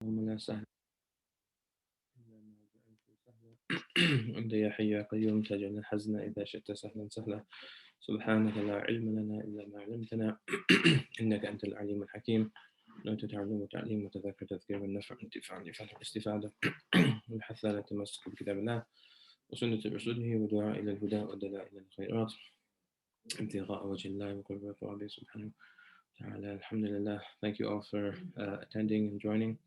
اللهم لا سهل إلا ما جعلته سهلا أنت يا حي يا قيوم تجعل الحزن إذا شئت سهلا سهلا سبحانك لا علم لنا إلا ما علمتنا إنك أنت العليم الحكيم أنت تعلم وتعليم وتذكر تذكير والنفع انتفاع لفعل الاستفادة والحث على التمسك بكتاب الله وسنة رسوله ودعاء إلى الهدى والدلاء إلى الخيرات ابتغاء وجه الله وقربة ربه سبحانه وتعالى. Alhamdulillah. Thank you all for attending and joining,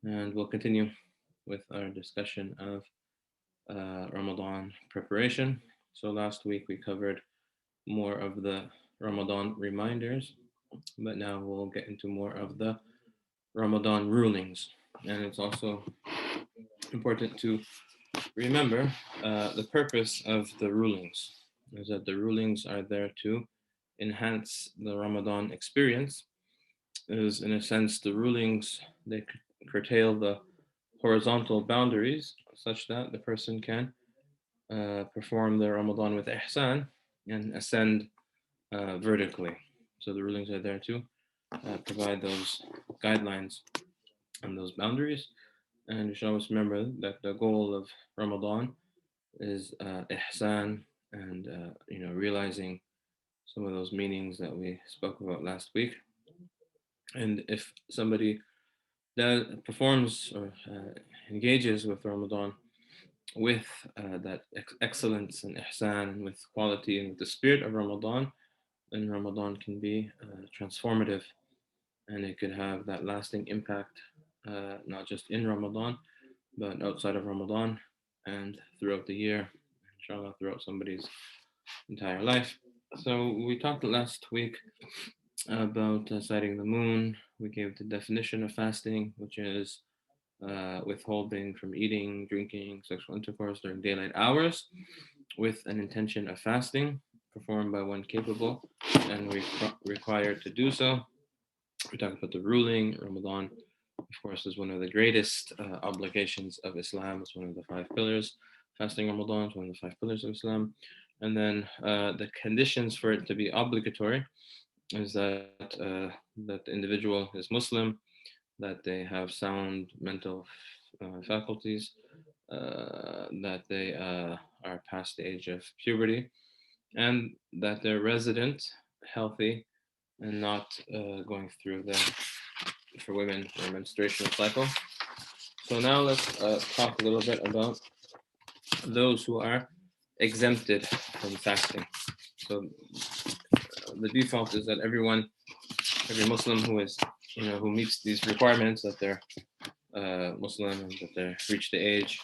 and we'll continue with our discussion of Ramadan preparation. So last week we covered more of the Ramadan reminders, but now we'll get into more of the Ramadan rulings. And it's also important to remember the purpose of the rulings is that the rulings are there to enhance the Ramadan experience. Is in a sense the rulings, they curtail the horizontal boundaries such that the person can perform the Ramadan with ihsan and ascend vertically. So the rulings are there to provide those guidelines and those boundaries. And you should always remember that the goal of Ramadan is ihsan and realizing some of those meanings that we spoke about last week. And if somebody that performs or engages with Ramadan with that excellence and ihsan and with quality and with the spirit of Ramadan, then Ramadan can be transformative and it could have that lasting impact, not just in Ramadan, but outside of Ramadan and throughout the year, inshallah, throughout somebody's entire life. So we talked last week about sighting the moon. We gave the definition of fasting, which is withholding from eating, drinking, sexual intercourse during daylight hours with an intention of fasting performed by one capable and required to do so. We talked about the ruling. Ramadan, of course, is one of the greatest obligations of Islam. It's one of the five pillars. Fasting Ramadan is one of the five pillars of Islam. And then the conditions for it to be obligatory is that the individual is Muslim, that they have sound mental faculties, that they are past the age of puberty, and that they're resident, healthy, and not going through for women, their menstruational cycle. So now let's talk a little bit about those who are exempted from fasting. So the default is that every Muslim who is, who meets these requirements, that they're Muslim and that they've reached the age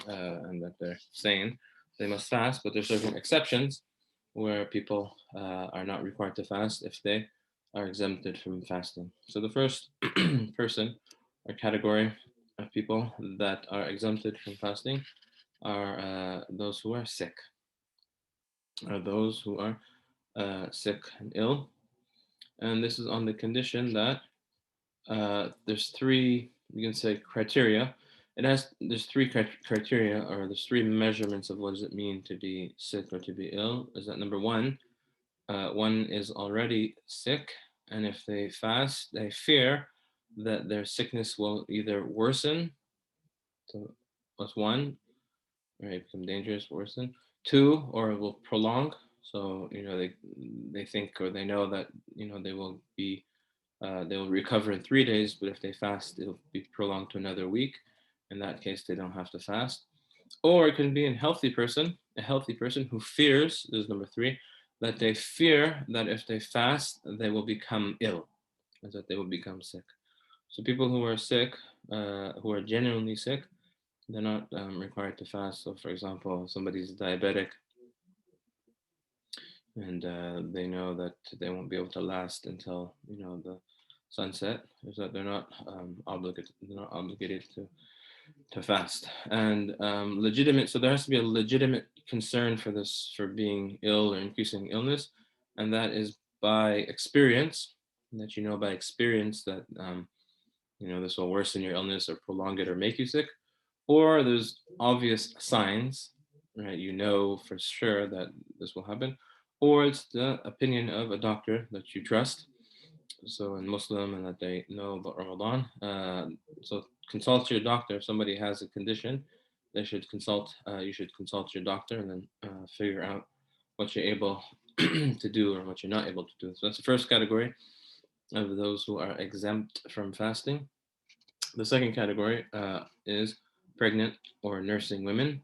and that they're sane, they must fast. But there's certain exceptions where people are not required to fast if they are exempted from fasting. So the first person or category of people that are exempted from fasting are those who are sick, sick and ill. And this is on the condition that there's three, you can say, criteria. There's three criteria, or there's three measurements of what does it mean to be sick or to be ill. Is that number one, one is already sick, and if they fast, they fear that their sickness will either worsen, so that's one, right, become dangerous, worsen. Two, or it will prolong. So they think or they know that they will recover in 3 days, but if they fast, it'll be prolonged to another week. In that case, they don't have to fast. Or it can be a healthy person who fears, this is number three, that they fear that if they fast, they will become ill, that they will become sick. So people who are sick, who are genuinely sick, they're not required to fast. So for example, somebody's diabetic and they know that they won't be able to last until the sunset, is that they're not obligated to fast. And legitimate, so there has to be a legitimate concern for this, for being ill or increasing illness, and that is by experience, that by experience that this will worsen your illness or prolong it or make you sick, or there's obvious signs, right? For sure that this will happen, or it's the opinion of a doctor that you trust so in Muslim, and that they know about Ramadan. So consult your doctor. If somebody has a condition, they should consult. You should consult your doctor and then figure out what you're able to do or what you're not able to do. So that's the first category of those who are exempt from fasting. The second category is pregnant or nursing women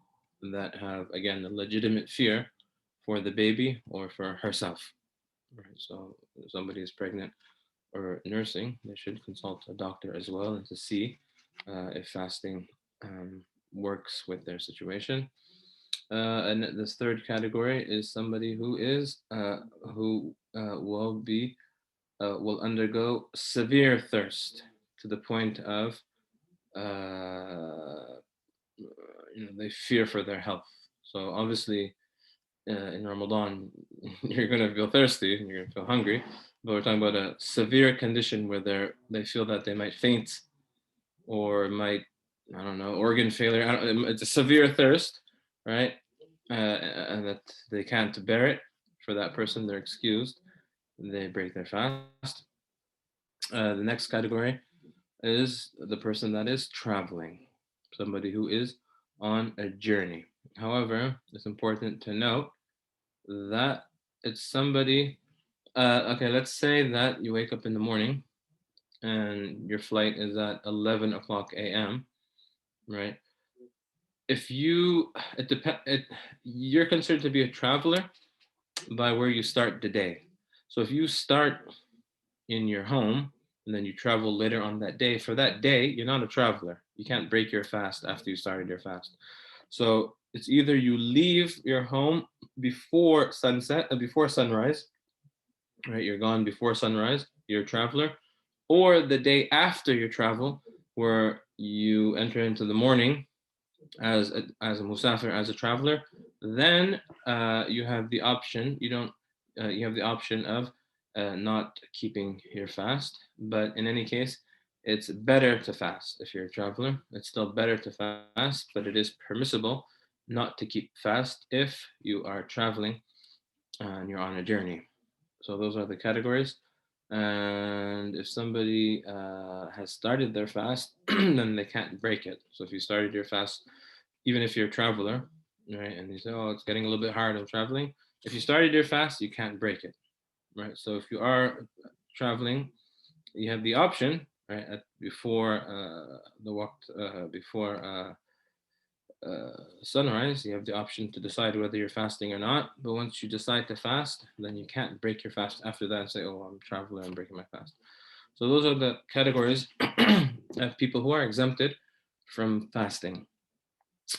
that have, again, a legitimate fear for the baby or for herself. Right. So if somebody is pregnant or nursing, they should consult a doctor as well and to see if fasting works with their situation. And this third category is somebody who is who will undergo severe thirst to the point of they fear for their health. So obviously, in Ramadan, you're gonna feel thirsty and you're gonna feel hungry. But we're talking about a severe condition where they feel that they might faint or might, I don't know, organ failure. It's a severe thirst, right? And that they can't bear it. For that person, they're excused. They break their fast. The next category is the person that is traveling, somebody who is on a journey. However, it's important to note that it's somebody, okay, let's say that you wake up in the morning and your flight is at 11 o'clock a.m., right? If you, you're considered to be a traveler by where you start the day. So if you start in your home and then you travel later on that day, for that day, you're not a traveler. You can't break your fast after you started your fast. So it's either you leave your home before sunset, before sunrise, right? You're gone before sunrise, you're a traveler, or the day after your travel, where you enter into the morning as a musafir, as a traveler. Then you have the option. You have the option of not keeping your fast. But in any case, it's better to fast if you're a traveler. It's still better to fast, but it is permissible not to keep fast if you are traveling and you're on a journey. So those are the categories. And if somebody has started their fast, then they can't break it. So if you started your fast, even if you're a traveler, right, and you say, "Oh, it's getting a little bit hard. I'm traveling." If you started your fast, you can't break it, right? So if you are traveling, you have the option, right, before the waqt, before sunrise, you have the option to decide whether you're fasting or not. But once you decide to fast, then you can't break your fast after that and say, "Oh, I'm a traveler, I'm breaking my fast." So those are the categories of people who are exempted from fasting.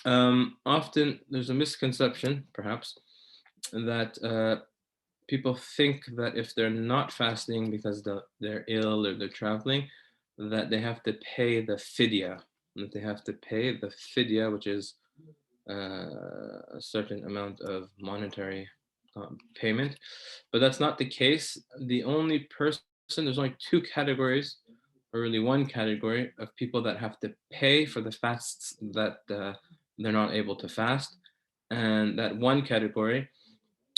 Often there's a misconception, perhaps, that people think that if they're not fasting because they're ill or they're traveling, that they have to pay the fidya, that they have to pay the fidya, which is a certain amount of monetary payment. But that's not the case. The only person, there's only two categories, or really one category of people that have to pay for the fasts that they're not able to fast. And that one category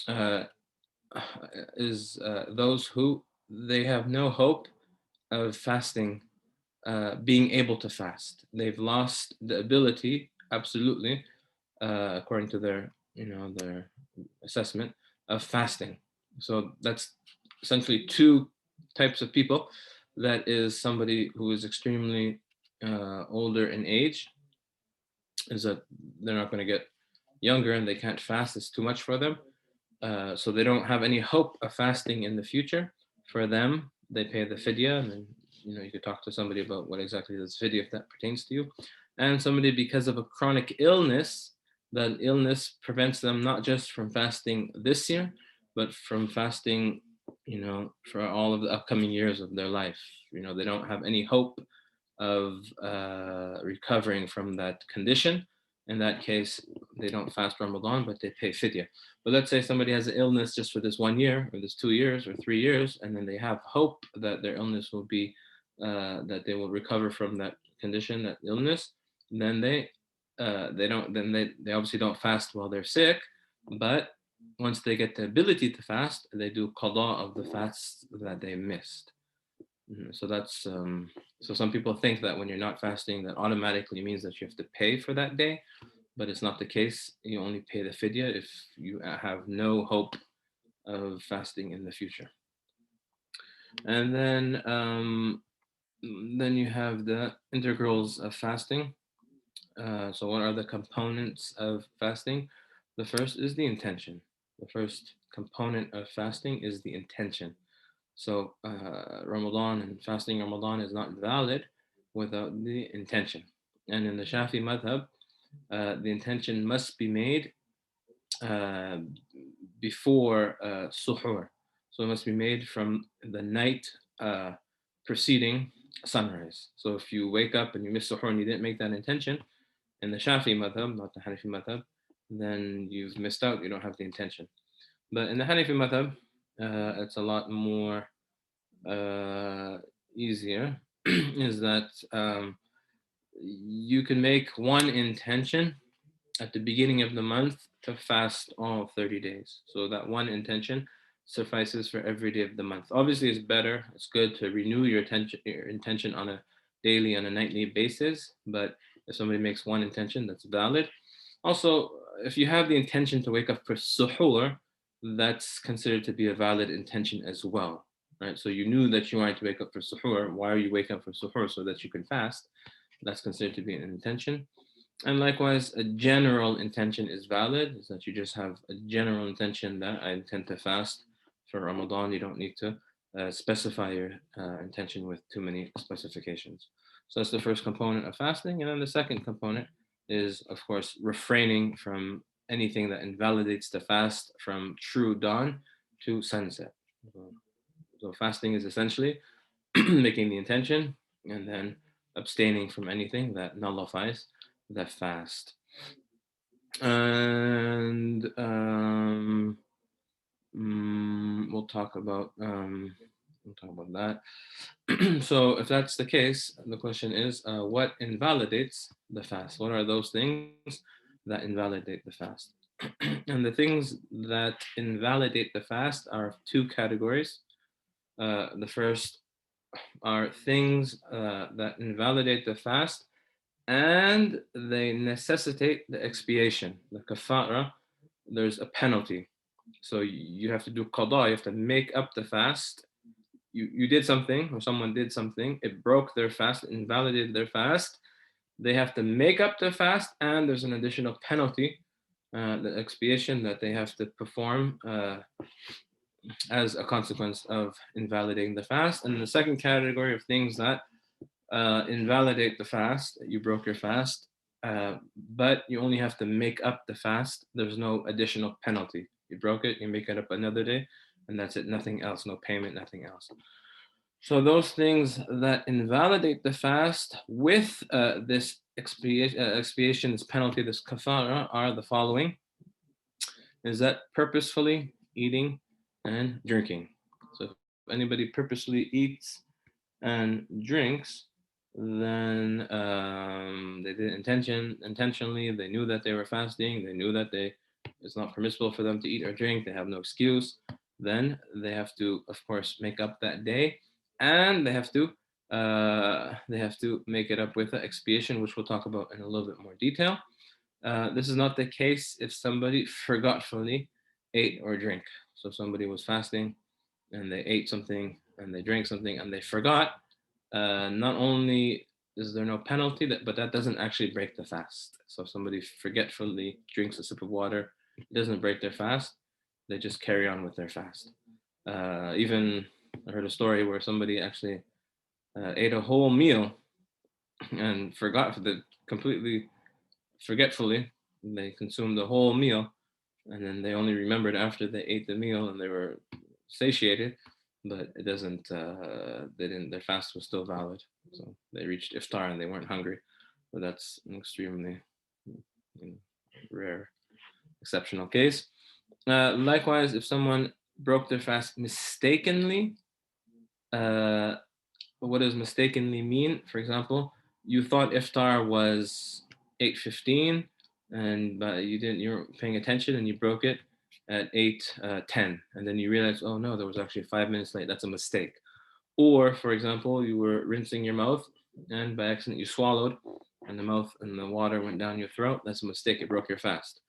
uh, is those who they have no hope of fasting, being able to fast. They've lost the ability, absolutely, according to their assessment of fasting. So that's essentially two types of people. That is somebody who is extremely older in age, is that they're not going to get younger and they can't fast. It's too much for them. So they don't have any hope of fasting in the future. For them, they pay the fidya, and then you could talk to somebody about what exactly is fidya if that pertains to you. And somebody, because of a chronic illness, that illness prevents them not just from fasting this year, but from fasting, for all of the upcoming years of their life. They don't have any hope of recovering from that condition. In that case, they don't fast Ramadan, but they pay fidya. But let's say somebody has an illness just for this 1 year, or this 2 years, or 3 years, and then they have hope that their illness will be, that they will recover from that condition, that illness. Then they don't. Then they obviously don't fast while they're sick, but once they get the ability to fast, they do qada of the fasts that they missed. So that's so some people think that when you're not fasting, that automatically means that you have to pay for that day, but it's not the case. You only pay the fidya if you have no hope of fasting in the future. And then you have the integrals of fasting. So what are the components of fasting? The first is the intention. The first component of fasting is the intention. So Ramadan and fasting Ramadan is not valid without the intention. And in the Shafi madhab, the intention must be made uh, before suhoor. So it must be made from the night preceding sunrise. So if you wake up and you miss suhoor and you didn't make that intention, in the Shafi madhab, not the Hanafi madhab, then you've missed out. You don't have the intention. But in the Hanafi madhab, it's a lot more uh, easier. Is that you can make one intention at the beginning of the month to fast all 30 days. So that one intention suffices for every day of the month. Obviously, it's better, it's good to renew your intention on a daily, on a nightly basis. But if somebody makes one intention, that's valid. Also, if you have the intention to wake up for suhoor, that's considered to be a valid intention as well. Right? So you knew that you wanted to wake up for suhoor. Why are you waking up for suhoor? So that you can fast. That's considered to be an intention. And likewise, a general intention is valid, is that you just have a general intention that I intend to fast for Ramadan. You don't need to specify your intention with too many specifications. So that's the first component of fasting. And then the second component is, of course, refraining from anything that invalidates the fast from true dawn to sunset. So fasting is essentially making the intention and then abstaining from anything that nullifies the fast. And we'll talk about that. So if that's the case, the question is, what invalidates the fast? What are those things that invalidate the fast? And the things that invalidate the fast are two categories. The first are things that invalidate the fast and they necessitate the expiation, the kafara. There's a penalty. So you have to do qada, you have to make up the fast. You did something, or someone did something, it broke their fast, invalidated their fast. They have to make up the fast, and there's an additional penalty, the expiation that they have to perform as a consequence of invalidating the fast. And the second category of things that invalidate the fast, you broke your fast, but you only have to make up the fast. There's no additional penalty. You broke it, you make it up another day, and that's it, nothing else, no payment, nothing else. So those things that invalidate the fast with this expiation, this penalty, this kafara are the following, is that purposefully eating and drinking. So if anybody purposely eats and drinks, then they did intentionally. They knew that they were fasting. They knew that it's not permissible for them to eat or drink. They have no excuse. Then they have to, of course, make up that day, and they have to make it up with an expiation, which we'll talk about in a little bit more detail. This is not the case if somebody forgetfully ate or drink. So if somebody was fasting and they ate something and they drank something and they forgot, not only is there no penalty, but that doesn't actually break the fast. So if somebody forgetfully drinks a sip of water, it doesn't break their fast. They just carry on with their fast. Even I heard a story where somebody actually ate a whole meal and forgot that completely forgetfully. They consumed the whole meal, and then they only remembered after they ate the meal and they were satiated, but it doesn't. They didn't. Their fast was still valid, so they reached iftar and they weren't hungry. But that's an extremely rare, exceptional case. Likewise, if someone broke their fast mistakenly, what does mistakenly mean? For example, you thought iftar was 8:15, and but you weren't paying attention and you broke it at 8:10, and then you realize, oh no, there was actually 5 minutes late. That's a mistake. Or, for example, you were rinsing your mouth and by accident you swallowed and the mouth and the water went down your throat. That's a mistake. It broke your fast.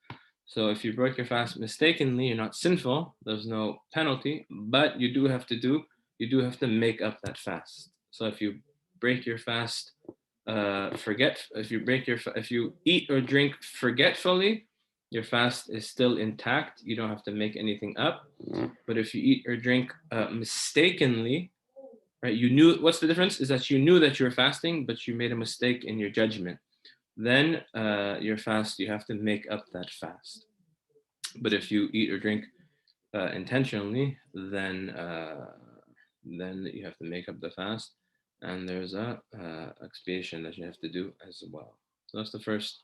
So if you broke your fast mistakenly, you're not sinful. There's no penalty, but you do have to make up that fast. So if you break your fast, if you eat or drink forgetfully, your fast is still intact. You don't have to make anything up. But if you eat or drink mistakenly, right? You knew what's the difference is that you knew that you were fasting, but you made a mistake in your judgment. Then your fast, you have to make up that fast. But if you eat or drink intentionally, then you have to make up the fast, and there's a expiation that you have to do as well. So that's the first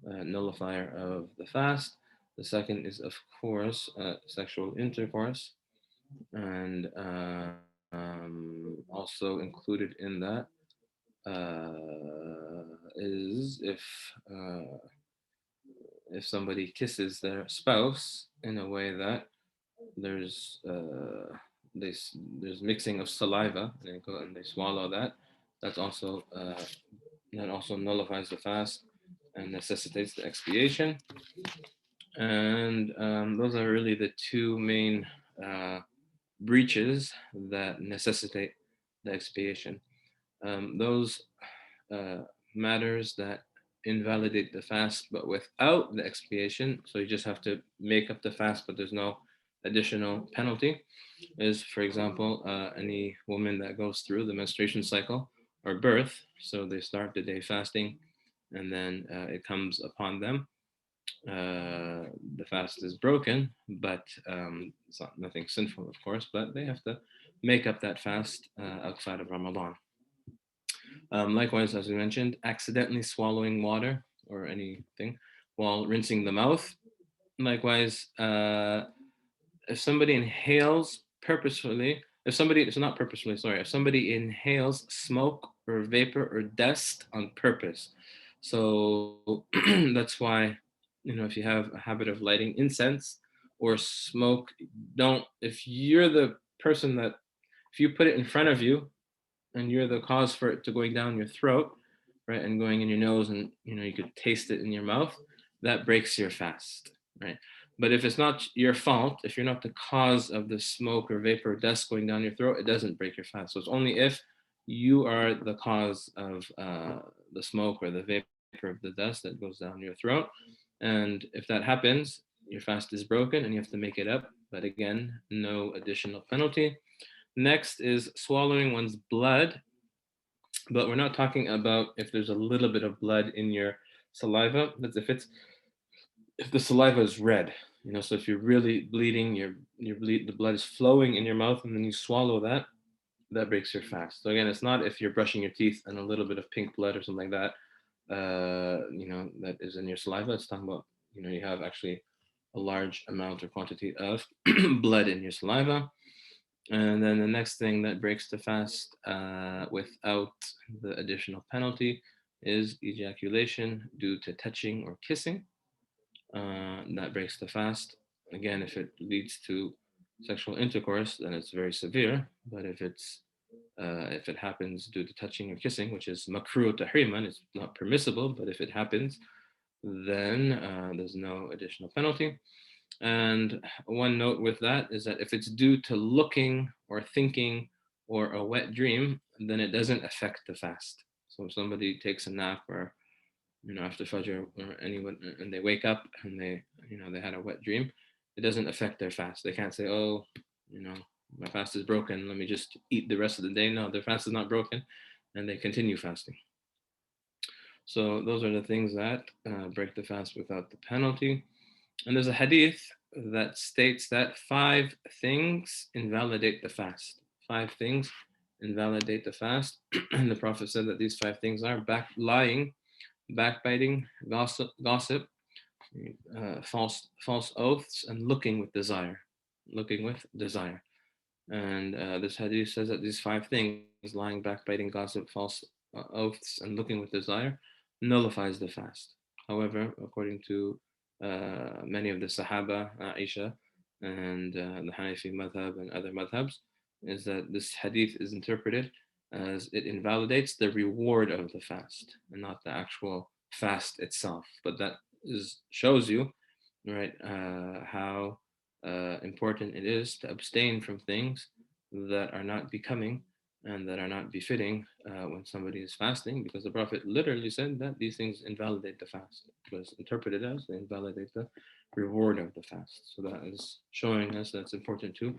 nullifier of the fast. The second is, of course, sexual intercourse, and also included in that is if somebody kisses their spouse in a way that there's there's mixing of saliva and they swallow that, that's also that also nullifies the fast and necessitates the expiation. And those are really the two main breaches that necessitate the expiation. Those matters that invalidate the fast, but without the expiation, so you just have to make up the fast, but there's no additional penalty, is, for example, any woman that goes through the menstruation cycle or birth. So they start the day fasting, and then it comes upon them. The fast is broken, but it's not nothing sinful, of course, but they have to make up that fast outside of Ramadan. Likewise, as we mentioned, accidentally swallowing water or anything while rinsing the mouth. Likewise, if somebody inhales purposefully, if somebody, it's not purposefully, sorry, if somebody inhales smoke or vapor or dust on purpose. So that's why, if you have a habit of lighting incense or smoke, don't, if you're the person that, if you put it in front of you and you're the cause for it to going down your throat, right, and going in your nose, and you could taste it in your mouth, that breaks your fast, right? But if it's not your fault, if you're not the cause of the smoke or vapor or dust going down your throat, it doesn't break your fast. So it's only if you are the cause of the smoke or the vapor of the dust that goes down your throat. And if that happens, your fast is broken and you have to make it up. But again, no additional penalty. Next is swallowing one's blood, but we're not talking about if there's a little bit of blood in your saliva. That's if the saliva is red, so if you're really bleeding, the blood is flowing in your mouth, and then you swallow that, that breaks your fast. So again, it's not if you're brushing your teeth and a little bit of pink blood or something like that, that is in your saliva. It's talking about, you have actually a large amount or quantity of blood in your saliva. And then the next thing that breaks the fast without the additional penalty is ejaculation due to touching or kissing. That breaks the fast. Again, if it leads to sexual intercourse, then it's very severe. But if it happens due to touching or kissing, which is makruh tahriman, it's not permissible, but if it happens, then there's no additional penalty. And one note with that is that if it's due to looking or thinking or a wet dream, then it doesn't affect the fast. So if somebody takes a nap or after Fajr or anyone, and they wake up and they had a wet dream, it doesn't affect their fast. They can't say, oh, my fast is broken, let me just eat the rest of the day. No, their fast is not broken, and they continue fasting. So those are the things that break the fast without the penalty. And there's a hadith that states that 5 things invalidate the fast. 5 things invalidate the fast. And the Prophet said that these 5 things are lying, backbiting, gossip, false oaths, and looking with desire. Looking with desire. And this hadith says that these 5 things, lying, backbiting, gossip, false oaths, and looking with desire, nullifies the fast. However, according to many of the Sahaba, Aisha, and the Hanafi madhab and other madhabs, is that this hadith is interpreted as it invalidates the reward of the fast and not the actual fast itself. But that shows you, right, how important it is to abstain from things that are not becoming and that are not befitting when somebody is fasting, because the Prophet literally said that these things invalidate the fast. It was interpreted as they invalidate the reward of the fast. So that is showing us that it's important to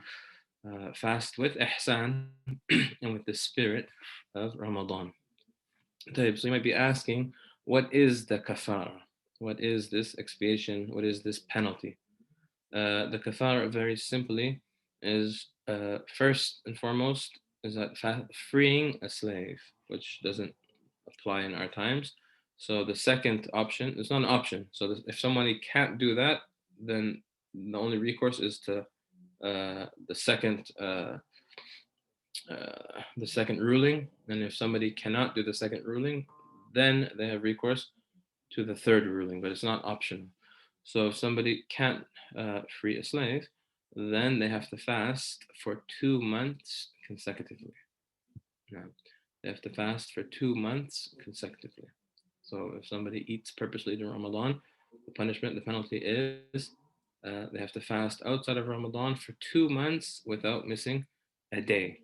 fast with ihsan and with the spirit of Ramadan. So you might be asking, what is the kafara? What is this expiation? What is this penalty? The kafara, very simply, is first and foremost is that freeing a slave, which doesn't apply in our times. So the second option, it's not an option. So if somebody can't do that, then the only recourse is to the second ruling. And if somebody cannot do the second ruling, then they have recourse to the third ruling, but it's not optional. So if somebody can't free a slave, then they have to fast for 2 months consecutively. Now, they have to fast for 2 months consecutively. So if somebody eats purposely during Ramadan, the penalty is they have to fast outside of Ramadan for 2 months without missing a day.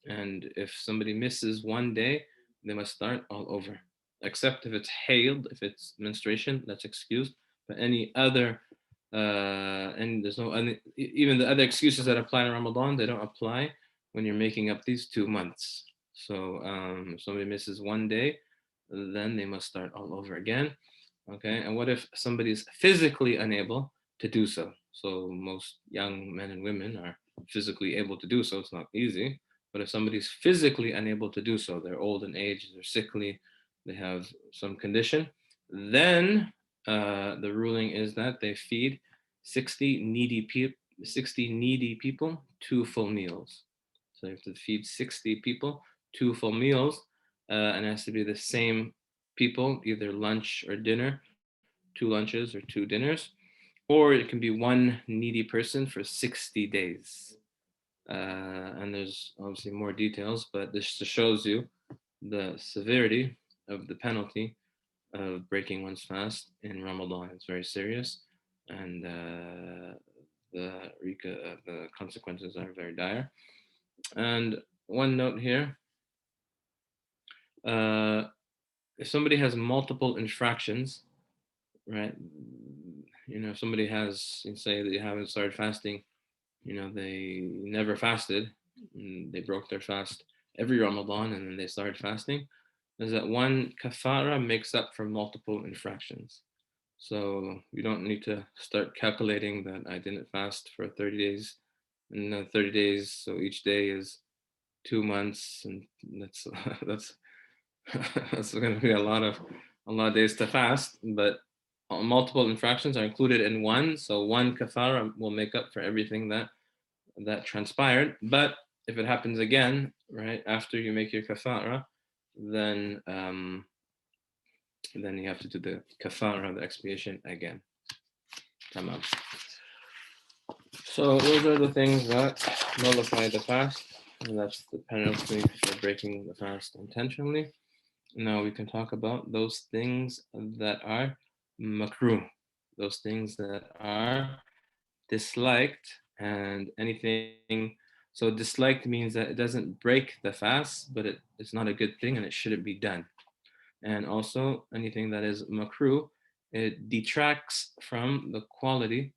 And if somebody misses one day, they must start all over, except if it's hailed, if it's menstruation, that's excused. But any other, and there's no, even the other excuses that apply in Ramadan, they don't apply when you're making up these 2 months. So if somebody misses one day, then they must start all over again. Okay, and what if somebody is physically unable to do so? So most young men and women are physically able to do so. It's not easy. But if somebody's physically unable to do so, they're old in age, they're sickly, they have some condition, then the ruling is that they feed 60 needy people 2 full meals. So you have to feed 60 people 2 full meals, and it has to be the same people, either lunch or dinner, 2 lunches or 2 dinners, or it can be one needy person for 60 days. And there's obviously more details, but this just shows you the severity of the penalty of breaking one's fast in Ramadan. It's very serious, and the consequences are very dire. And one note here, uh, if somebody has multiple infractions, right? If somebody has, say that you haven't started fasting, they never fasted, and they broke their fast every Ramadan, and then they started fasting, is that one kafara makes up for multiple infractions. So you don't need to start calculating that I didn't fast for 30 days, and 30 days, so each day is 2 months, and that's that's that's going to be a lot of days to fast. But multiple infractions are included in one, so one kafara will make up for everything that transpired. But if it happens again, right after you make your kafara, then you have to do the kafara, the expiation again. Tamam. So those are the things that nullify the fast, and that's the penalty for breaking the fast intentionally. Now we can talk about those things that are makruh, those things that are disliked, and anything. So disliked means that it doesn't break the fast, but it's not a good thing and it shouldn't be done. And also anything that is makruh, it detracts from the quality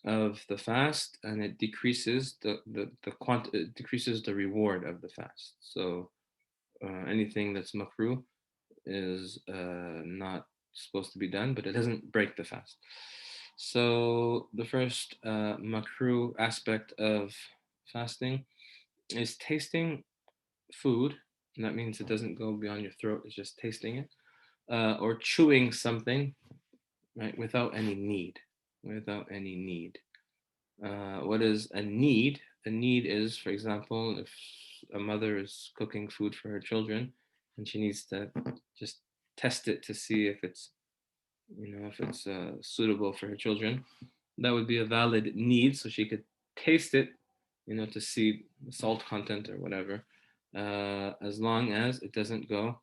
of the fast, and it decreases it decreases the reward of the fast. So anything that's makruh is not supposed to be done, but it doesn't break the fast. So the first makruh aspect of fasting is tasting food. And that means it doesn't go beyond your throat, it's just tasting it, or chewing something, right, without any need. Without any need. What is a need? A need is, for example, if a mother is cooking food for her children and she needs to just test it to see if it's suitable for her children, that would be a valid need. So she could taste it to see the salt content or whatever, as long as it doesn't go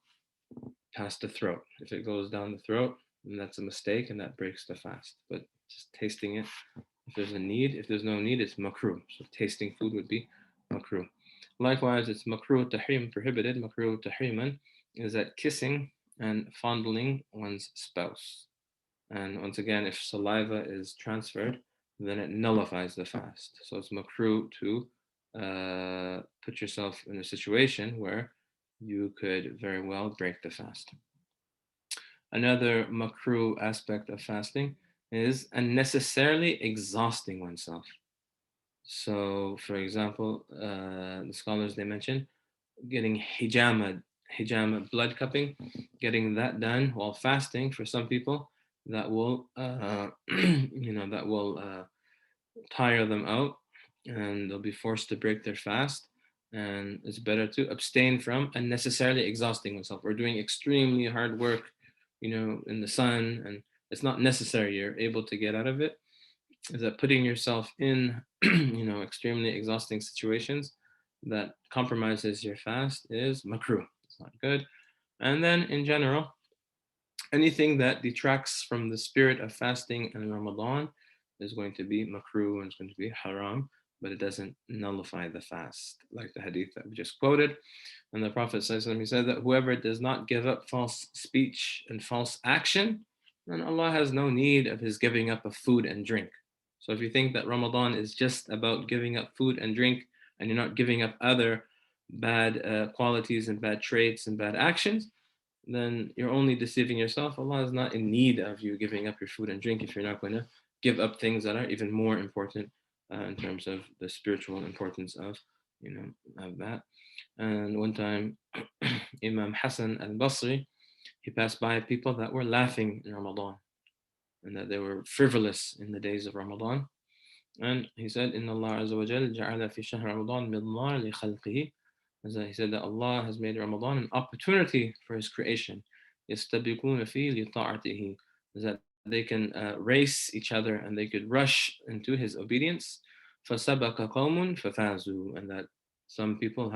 past the throat. If it goes down the throat, then that's a mistake and that breaks the fast. But just tasting it, if there's a need, if there's no need, it's makruh. So tasting food would be makruh. Likewise, it's makruh tahrim, prohibited. Makruh tahriman is that kissing and fondling one's spouse. And once again, if saliva is transferred, then it nullifies the fast. So it's makruh to put yourself in a situation where you could very well break the fast. Another makruh aspect of fasting is unnecessarily exhausting oneself. So, for example, the scholars, they mention getting hijama, blood cupping, getting that done while fasting. For some people, that will, that will tire them out, and they'll be forced to break their fast. And it's better to abstain from unnecessarily exhausting oneself or doing extremely hard work, in the sun, and it's not necessary. You're able to get out of it. Is that putting yourself in, extremely exhausting situations that compromises your fast is makruh. It's not good. And then in general, anything that detracts from the spirit of fasting in Ramadan is going to be makruh and it's going to be haram, but it doesn't nullify the fast, like the hadith that we just quoted. And the Prophet says, he said that whoever does not give up false speech and false action, then Allah has no need of his giving up of food and drink. So if you think that Ramadan is just about giving up food and drink, and you're not giving up other bad qualities and bad traits and bad actions, then you're only deceiving yourself. Allah is not in need of you giving up your food and drink if you're not going to give up things that are even more important in terms of the spiritual importance of, of that. And one time, Imam Hassan al-Basri, he passed by people that were laughing in Ramadan and that they were frivolous in the days of Ramadan. And he said, Inna Allah Azza wa Jal ja'ala fi shahr Ramadan midlar li khalqihi. He said that Allah has made Ramadan an opportunity for His creation. يَسْتَبِقُونَ فِي لِطَاعَتِهِ. That they can race each other and they could rush into His obedience. فَسَبَقَ قَوْمٌ فَفَازُوا. And that some people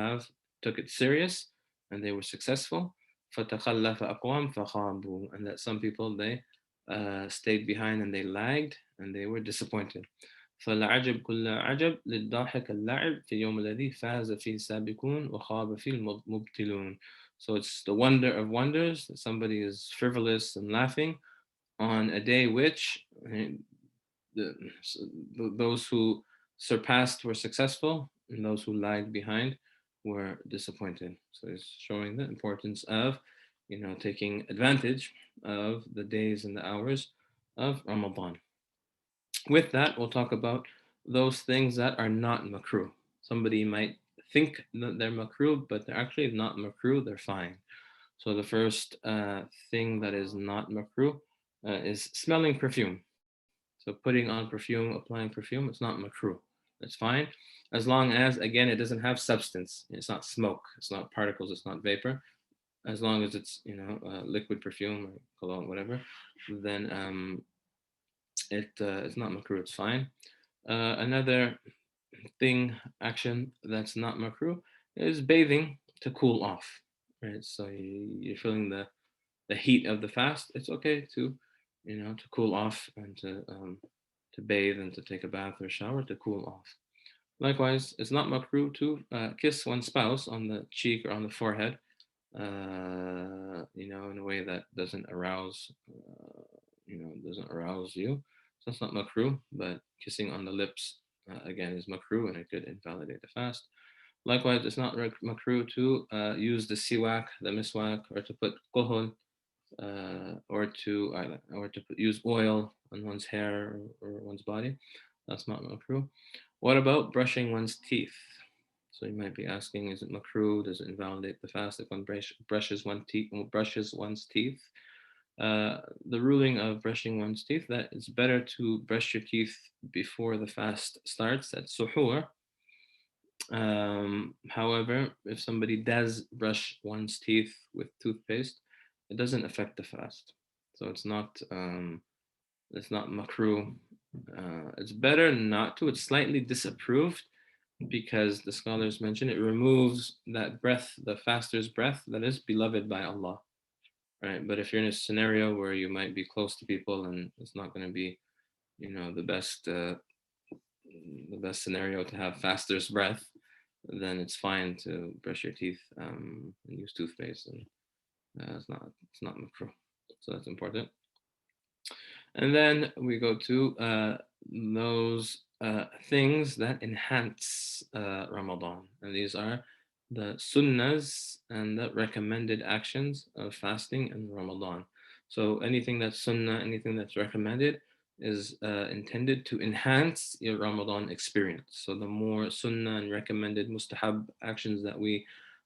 took it serious and they were successful. فَتَخَلَّفَ أَقْوَامٌ فَخَابُوا. And that some people, they stayed behind and they lagged and they were disappointed. فالعجب كل عجب للضاحك اللعب في يوم الذي فاز فيه السابقون وخاب فيه المبطلون. So it's the wonder of wonders that somebody is frivolous and laughing on a day which those who surpassed were successful and those who lagged behind were disappointed. So it's showing the importance of, taking advantage of the days and the hours of Ramadan. With that, we'll talk about those things that are not makruh. Somebody might think that they're makruh, but they're actually not makruh, they're fine. So the first thing that is not makruh is smelling perfume. So putting on perfume, applying perfume, it's not makruh. It's fine. As long as, again, it doesn't have substance. It's not smoke, it's not particles, it's not vapor. As long as it's, liquid perfume or cologne, whatever, then it's not makruh, it's fine. Another action that's not makruh is bathing to cool off, right? So you're feeling the heat of the fast. It's okay to, to cool off and to bathe and to take a bath or shower to cool off. Likewise, it's not makruh to kiss one's spouse on the cheek or on the forehead, in a way that doesn't arouse, doesn't arouse you. So it's not makruh, but kissing on the lips, again, is makruh and it could invalidate the fast. Likewise, it's not makruh to use the siwak, the miswak, or to put kohol, or to use oil on one's hair or one's body. That's not makruh. What about brushing one's teeth? So you might be asking, is it makruh? Does it invalidate the fast if one brushes one's teeth? The ruling of brushing one's teeth, that it's better to brush your teeth before the fast starts at suhoor. However, if somebody does brush one's teeth with toothpaste, it doesn't affect the fast. So it's not makruh. It's better not to. It's slightly disapproved, because the scholars mention it removes that breath, the faster's breath that is beloved by Allah, right? But if you're in a scenario where you might be close to people and it's not going to be, the best scenario to have faster's breath, then it's fine to brush your teeth and use toothpaste, and it's not makruh. So that's important. And then we go to those things that enhance Ramadan. And these are the sunnahs and the recommended actions of fasting in Ramadan. So anything that's sunnah, anything that's recommended is intended to enhance your Ramadan experience. So the more sunnah and recommended mustahab actions that we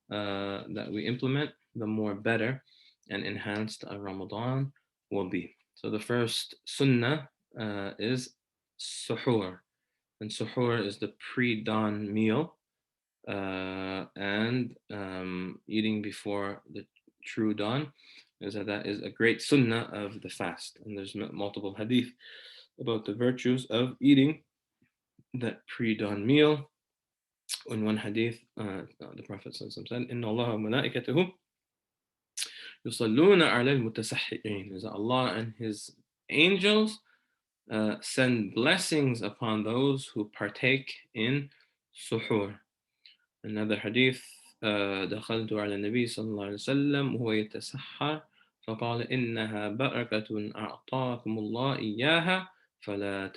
implement, the more better and enhanced our Ramadan will be. So the first sunnah is suhoor. And suhoor is the pre-dawn meal and eating before the true dawn. That is a great sunnah of the fast. And there's multiple hadith about the virtues of eating that pre-dawn meal. In one hadith, the Prophet said, "Inna Allah wa malaikatahu yusalluna ala al-mutasahhirin." Is that Allah and His angels send blessings upon those who partake in suhoor. Another hadith, دخلت على النبي صلى الله عليه وسلم وهو يتسحر فقال إنها بركة أعطاكم الله إياها فلا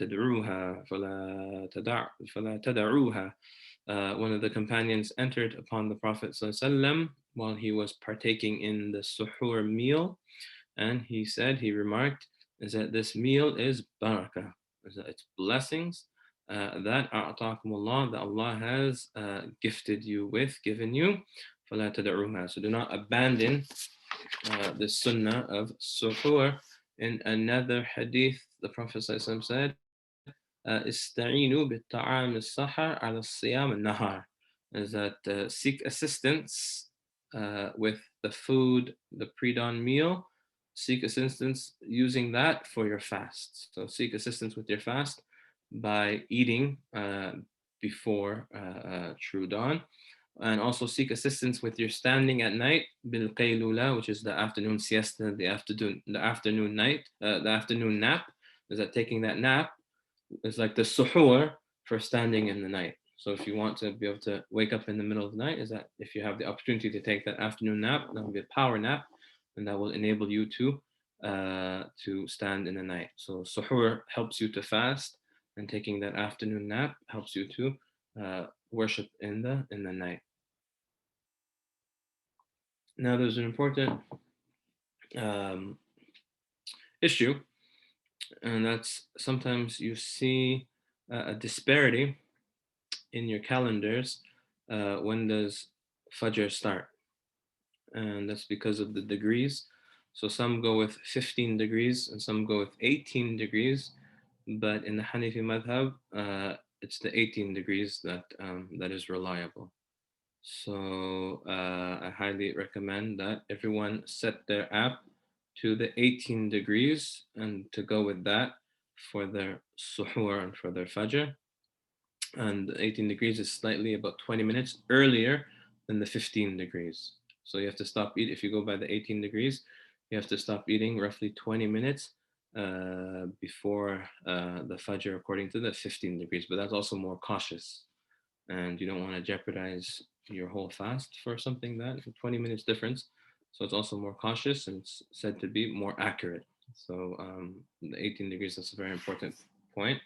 تدعوها. One of the companions entered upon the Prophet صلى الله عليه وسلم while he was partaking in the suhoor meal, and he remarked, is that this meal is barakah, is that it's blessings that a'atakumullah, that Allah has gifted you with, given you. فَلَا تَدَعُوهَا. So do not abandon the sunnah of suhoor. In another hadith, the Prophet ﷺ said, استعينوا بالطعام السحر على الصيام النهار. Is that seek assistance with the food, the pre-dawn meal, seek assistance using that for your fast. So seek assistance with your fast by eating before true dawn, and also seek assistance with your standing at night, bil qaylula, which is the afternoon siesta, the afternoon nap. Is that taking that nap is like the suhoor for standing in the night. So if you want to be able to wake up in the middle of the night, is that if you have the opportunity to take that afternoon nap, that will be a power nap, and that will enable you to stand in the night. So suhoor helps you to fast, and taking that afternoon nap helps you to worship in the night. Now there's an important issue, and that's sometimes you see a disparity in your calendars. When does Fajr start? And that's because of the degrees. So some go with 15 degrees and some go with 18 degrees, but in the Hanafi madhab, it's the 18 degrees that is reliable. So I highly recommend that everyone set their app to the 18 degrees and to go with that for their suhoor and for their fajr. And 18 degrees is slightly about 20 minutes earlier than the 15 degrees. So you have to stop eating. If you go by the 18 degrees, you have to stop eating roughly 20 minutes before the fajr, according to the 15 degrees. But that's also more cautious, and you don't want to jeopardize your whole fast for something that 20 minutes difference. So it's also more cautious, and it's said to be more accurate. So the 18 degrees, that's a very important point.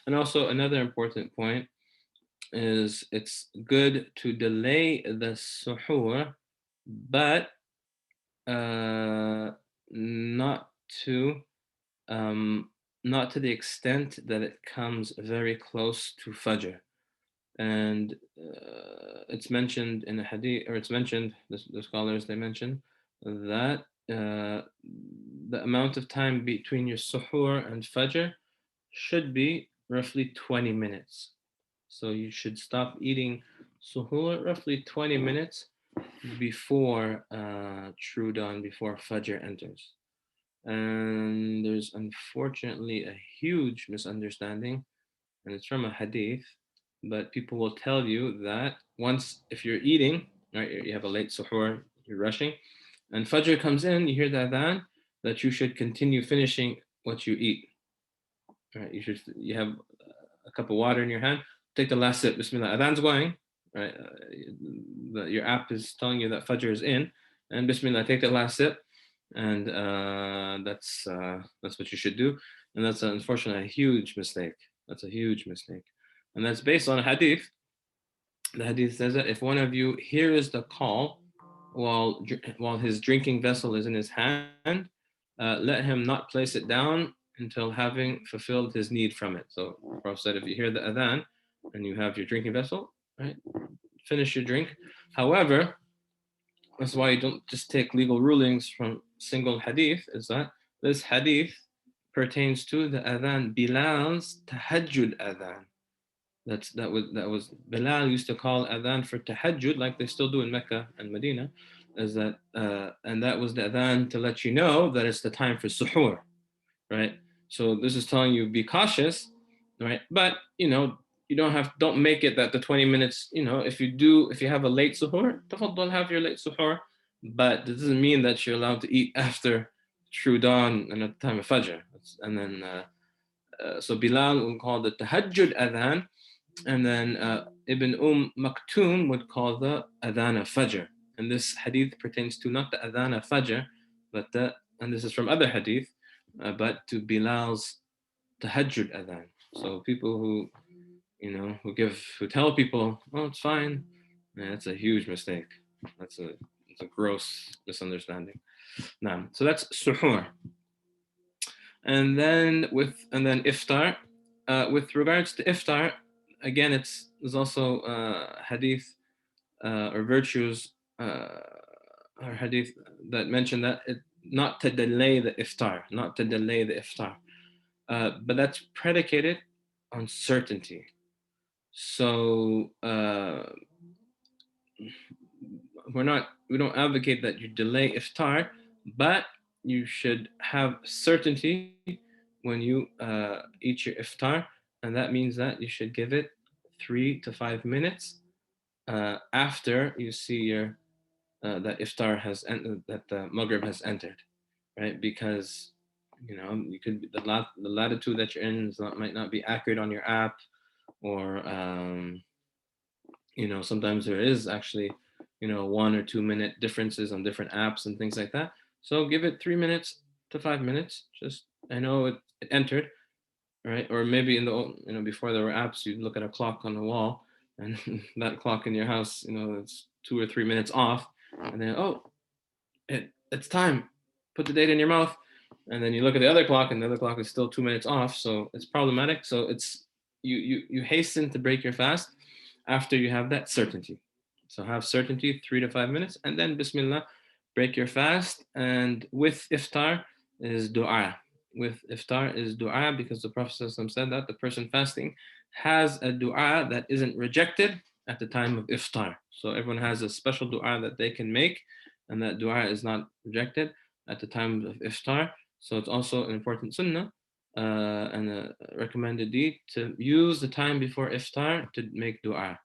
And also another important point is it's good to delay the suhoor, but not to the extent that it comes very close to Fajr. And it's mentioned in the hadith, or it's mentioned, the scholars, they mention that the amount of time between your suhoor and Fajr should be roughly 20 minutes. So you should stop eating suhoor roughly 20 minutes before true dawn, before Fajr enters. And there's unfortunately a huge misunderstanding, and it's from a hadith but people will tell you that once, if you're eating, right, you have a late suhoor, you're rushing, and Fajr comes in, you hear the adhan, that you should continue finishing what you eat. Right, you have a cup of water in your hand, take the last sip, Bismillah, adhan's going, right? Your app is telling you that Fajr is in, and Bismillah, take the last sip, and that's what you should do, and that's unfortunately a huge mistake. That's a huge mistake, and that's based on a hadith. The hadith says that if one of you hears the call while his drinking vessel is in his hand, let him not place it down until having fulfilled his need from it. So the Prophet said, if you hear the adhan and you have your drinking vessel, right, finish your drink. However, that's why you don't just take legal rulings from single hadith, is that this hadith pertains to the adhan, Bilal's tahajjud adhan. That was Bilal used to call adhan for tahajjud, like they still do in Mecca and Medina, is that and that was the adhan to let you know that it's the time for suhoor, right? So this is telling you be cautious, right? But you don't make it that the 20 minutes, if you have a late suhoor, tafaddal, have your late suhoor, but this doesn't mean that you're allowed to eat after true dawn and at the time of Fajr. And then so Bilal would call the tahajjud adhan, and then Ibn Maktoum would call the adhan of Fajr. And this hadith pertains to not the adhan of Fajr, but and this is from other hadith, but to Bilal's tahajjud adhan. So people who tell people, oh, it's fine, man, that's a huge mistake. It's a gross misunderstanding. Nah. So that's suhoor. And then iftar. With regards to iftar, again, there's also hadith or virtues or hadith that mention that not to delay the iftar, but that's predicated on certainty. So we don't advocate that you delay iftar, but you should have certainty when you eat your iftar, and that means that you should give it 3 to 5 minutes after you see that iftar has entered, that the maghrib has entered, right? Because you could the latitude that you're in might not be accurate on your app, or sometimes there is actually 1 or 2 minute differences on different apps and things like that. So give it 3 minutes to 5 minutes. Just, I know it entered, right? Or maybe in the before there were apps, you'd look at a clock on the wall, and that clock in your house, it's 2 or 3 minutes off, and then it's time. Put the date in your mouth, and then you look at the other clock, and the other clock is still 2 minutes off. So it's problematic. So it's you hasten to break your fast after you have that certainty. So have certainty, 3 to 5 minutes, and then Bismillah, break your fast. And with iftar is dua. With iftar is dua, because the Prophet said that the person fasting has a dua that isn't rejected at the time of iftar. So everyone has a special dua that they can make, and that dua is not rejected at the time of iftar. So it's also an important sunnah and a recommended deed to use the time before iftar to make dua.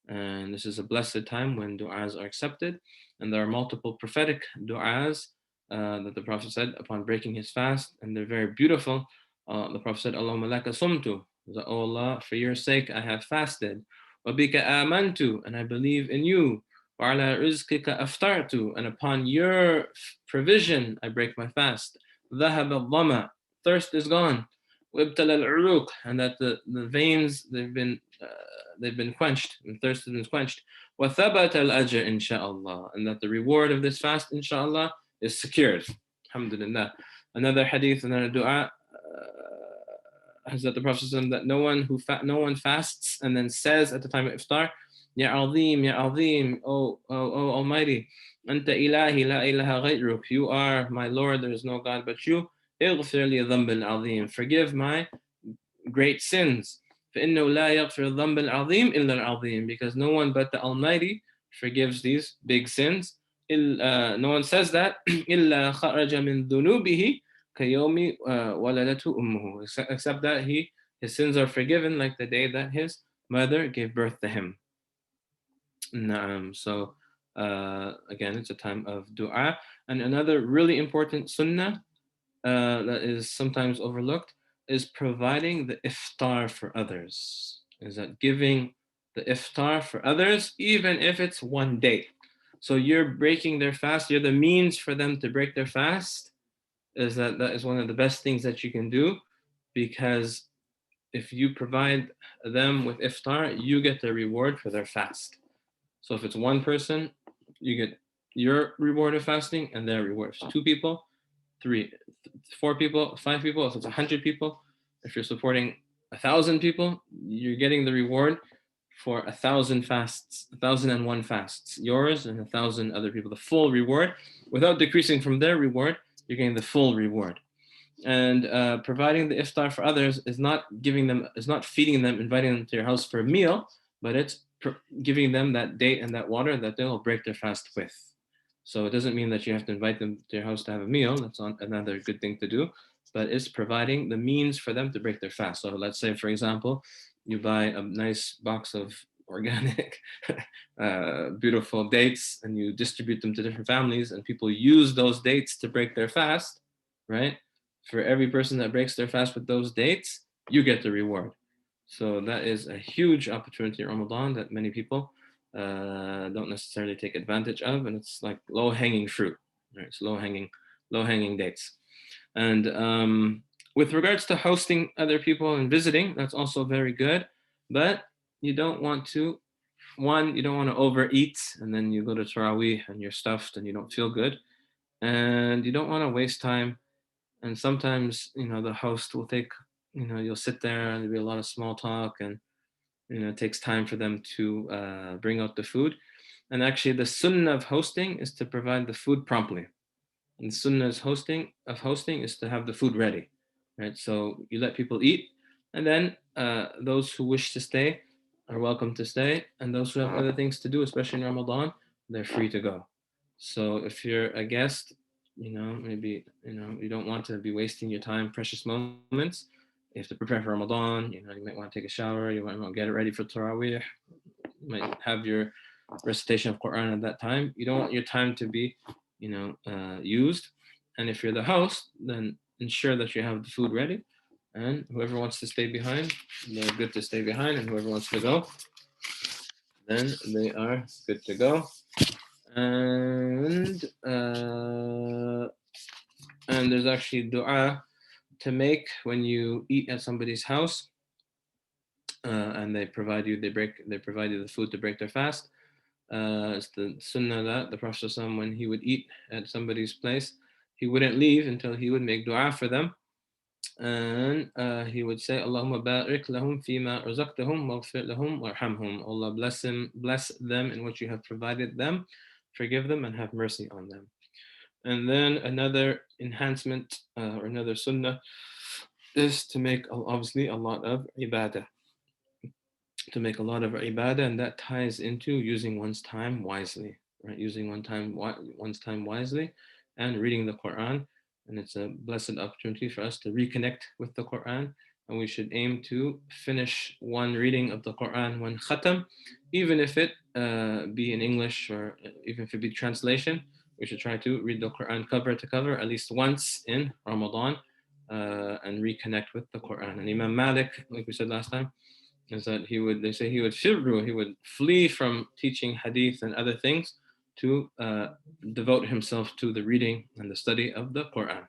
And this is a blessed time when du'as are accepted. And there are multiple prophetic du'as that the Prophet said upon breaking his fast, and they're very beautiful. The Prophet said, Allahumma laka sumtu, oh Allah, for your sake I have fasted. Wa bika amantu, and I believe in you. Wa ala rizqika aftartu, and upon your provision I break my fast. Dhahab al-dhama, thirst is gone. Wabtala al-uruq, and that the veins, they've been quenched, and thirst has been quenched. وَثَبَتَ الْأَجْرِ إِنشَاءَ, and that the reward of this fast, inshallah, is secured. Alhamdulillah. Another hadith, another dua, has that the Prophet said that no one fasts and then says at the time of iftar, Ya Azim, Ya Azim, oh Almighty, Anta ilahi la ilaha ghayruk, you are my Lord, there is no God but you. اغفر لي ذنب العظيم, forgive my great sins. فإنه لا يغفر الذنب العظيم إلا العظيم, because no one but the Almighty forgives these big sins. No one says that إلا خرج من ذنوبه كيوم ولدته أمه, except that his sins are forgiven like the day that his mother gave birth to him. So again, it's a time of dua. And another really important sunnah that is sometimes overlooked is providing the iftar for others. Is that giving the iftar for others, even if it's one day. So you're breaking their fast, you're the means for them to break their fast. That is one of the best things that you can do, because if you provide them with iftar, you get the reward for their fast. So if it's one person, you get your reward of fasting and their reward. If it's two people, three, 4 people, 5 people, if it's 100 people, if you're supporting 1,000 people, you're getting the reward for 1,000 fasts, 1,001 fasts, yours and 1,000 other people, the full reward, without decreasing from their reward. You're getting the full reward. And providing the iftar for others is not feeding them, inviting them to your house for a meal, but it's giving them that date and that water that they'll break their fast with. So it doesn't mean that you have to invite them to your house to have a meal. That's another good thing to do, but it's providing the means for them to break their fast. So let's say, for example, you buy a nice box of organic, beautiful dates, and you distribute them to different families, and people use those dates to break their fast, right? For every person that breaks their fast with those dates, you get the reward. So that is a huge opportunity in Ramadan that many people don't necessarily take advantage of, and it's like low-hanging fruit, right? It's low-hanging dates. And with regards to hosting other people and visiting, that's also very good, but you don't want to overeat and then you go to Taraweeh and you're stuffed and you don't feel good, and you don't want to waste time. And sometimes, the host will take, you'll sit there and there'll be a lot of small talk, and it takes time for them to bring out the food. And actually, the sunnah of hosting is to provide the food promptly. And the sunnah of hosting is to have the food ready, right? So you let people eat, and then those who wish to stay are welcome to stay, and those who have other things to do, especially in Ramadan, they're free to go. So if you're a guest, maybe you don't want to be wasting your time, precious moments. You have to prepare for Ramadan. You might want to take a shower. You might want to get it ready for Taraweeh. You might have your recitation of Quran at that time. You don't want your time to be, used. And if you're the host, then ensure that you have the food ready. And whoever wants to stay behind, they're good to stay behind. And whoever wants to go, then they are good to go. And there's actually dua to make when you eat at somebody's house, and they provide you the food to break their fast. It's the sunnah that the Prophet ﷺ, when he would eat at somebody's place, he wouldn't leave until he would make dua for them. And he would say, Allahumma barik lahum fima razaqtahum waghfir lahum warhamhum. Allah bless them in what you have provided them, forgive them and have mercy on them. And then another enhancement or another sunnah is to make obviously a lot of ibadah. To make a lot of ibadah, and that ties into using one's time wisely, right? Using one's time wisely and reading the Quran. And it's a blessed opportunity for us to reconnect with the Quran. And we should aim to finish one reading of the Quran, one khatam, even if it be in English or even if it be translation. We should try to read the Quran cover to cover at least once in Ramadan and reconnect with the Quran. And Imam Malik, like we said last time, is that he would flee from teaching hadith and other things to devote himself to the reading and the study of the Quran.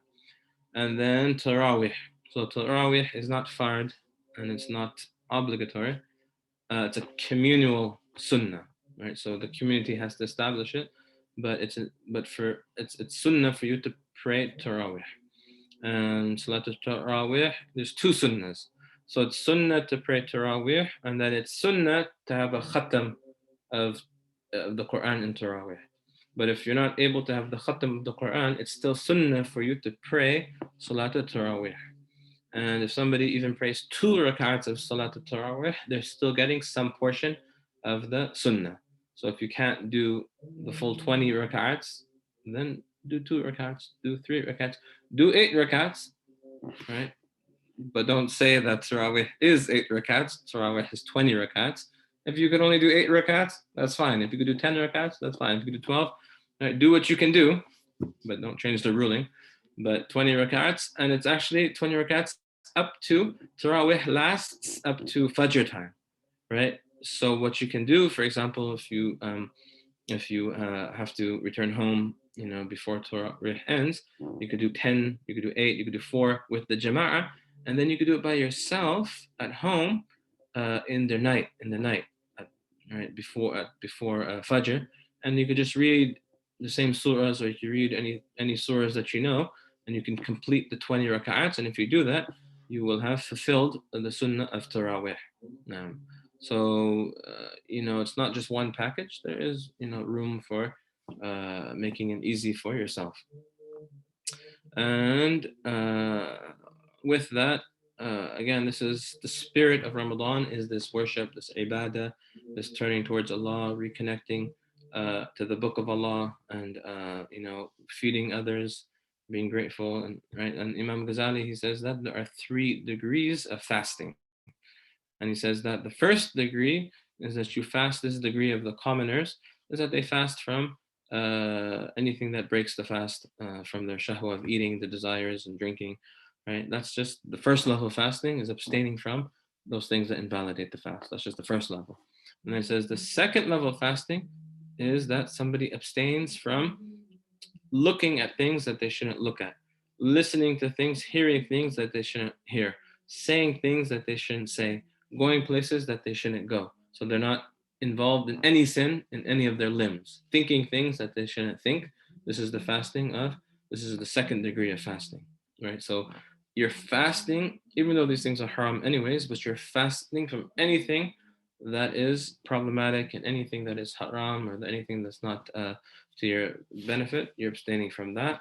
And then Tarawih. So Tarawih is not fard and it's not obligatory. It's a communal sunnah, right? So the community has to establish it, but it's sunnah for you to pray Tarawih. And Salatul Tarawih, there's two sunnahs. So it's sunnah to pray Tarawih, and then it's sunnah to have a khatam of the Quran in Tarawih. But if you're not able to have the khatam of the Quran, it's still sunnah for you to pray Salatul Tarawih. And if somebody even prays 2 rak'ats of Salatul Tarawih, they're still getting some portion of the sunnah. So if you can't do the full 20 rak'ats, then do 2 rak'ats, do 3 rak'ats, do 8 rak'ats, right? but don't say that Tarawih is 8 rakats. Tarawih is 20 rakats. If you could only do 8 rakats, that's fine. If you could do 10 rakats, that's fine. If you could do 12, right, do what you can do, but don't change the ruling. But 20 rakats, and it's actually 20 rakats up to Tarawih lasts up to Fajr time, right? So what you can do, for example, if you have to return home, before Tarawih ends, you could do 10, you could do 8, you could do 4 with the Jama'ah, and then you could do it by yourself at home in the night, right before Fajr, and you could just read the same surahs, or you could read any surahs that you know, and you can complete the 20 rak'ats. And if you do that, you will have fulfilled the sunnah of Tarawih. So it's not just one package. There is room for making it easy for yourself. And with that, again, this is the spirit of Ramadan, is this worship, this ibadah, this turning towards Allah, reconnecting to the book of Allah, and feeding others, being grateful. And right, and Imam Ghazali, he says that there are 3 degrees of fasting. And he says that the first degree is that you fast, this degree of the commoners, is that they fast from anything that breaks the fast, from their shahwa of eating, the desires and drinking, right? That's just the first level of fasting, is abstaining from those things that invalidate the fast. That's just the first level. And then it says the second level of fasting is that somebody abstains from looking at things that they shouldn't look at, listening to things, hearing things that they shouldn't hear, saying things that they shouldn't say, going places that they shouldn't go. So they're not involved in any sin in any of their limbs, thinking things that they shouldn't think. This is the second degree of fasting, right? So you're fasting, even though these things are haram anyways, but you're fasting from anything that is problematic, and anything that is haram, or anything that's not to your benefit, you're abstaining from that.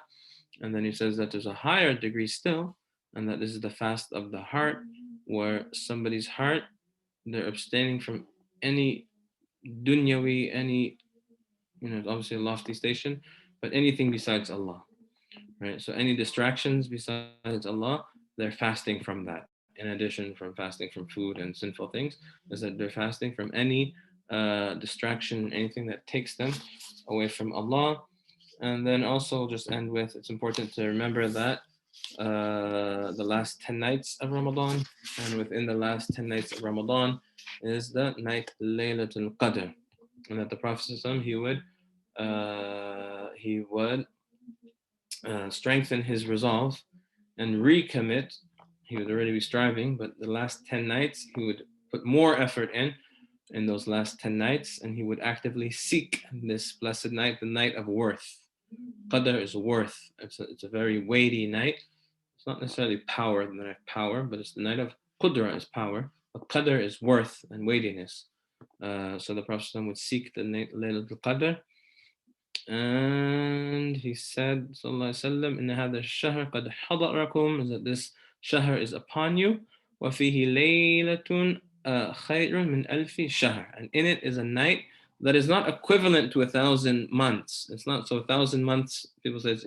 And then he says that there's a higher degree still, and that this is the fast of the heart, where somebody's heart, they're abstaining from any dunyawi, any, obviously a lofty station, but anything besides Allah, right? So any distractions besides Allah, they're fasting from that. In addition from fasting from food and sinful things, is that they're fasting from any distraction, anything that takes them away from Allah. And then also just end with, it's important to remember that the last 10 nights of Ramadan, and within the last 10 nights of Ramadan is the night Laylatul Qadr, and that the Prophet he would strengthen his resolve and recommit. He would already be striving, but the last 10 nights he would put more effort in those last 10 nights, and he would actively seek this blessed night, the night of worth. Qadr is worth. It's a very weighty night. It's not necessarily power, the night of power, but it's the night of Qudra is power, but Qadr is worth and weightiness. So the Prophet would seek the night Laylatul Qadr, and he said, Sallallahu Alaihi Wasallam, "Inna hadha ash-shahr qad hadarakum," is that this shahr is upon you. وَفِيهِ لَيْلَةٌ خَيْرٌ مِنْ أَلْفِ shahr, and in it is a night that is not equivalent to 1,000 months. It's not, so 1,000 months, people say it's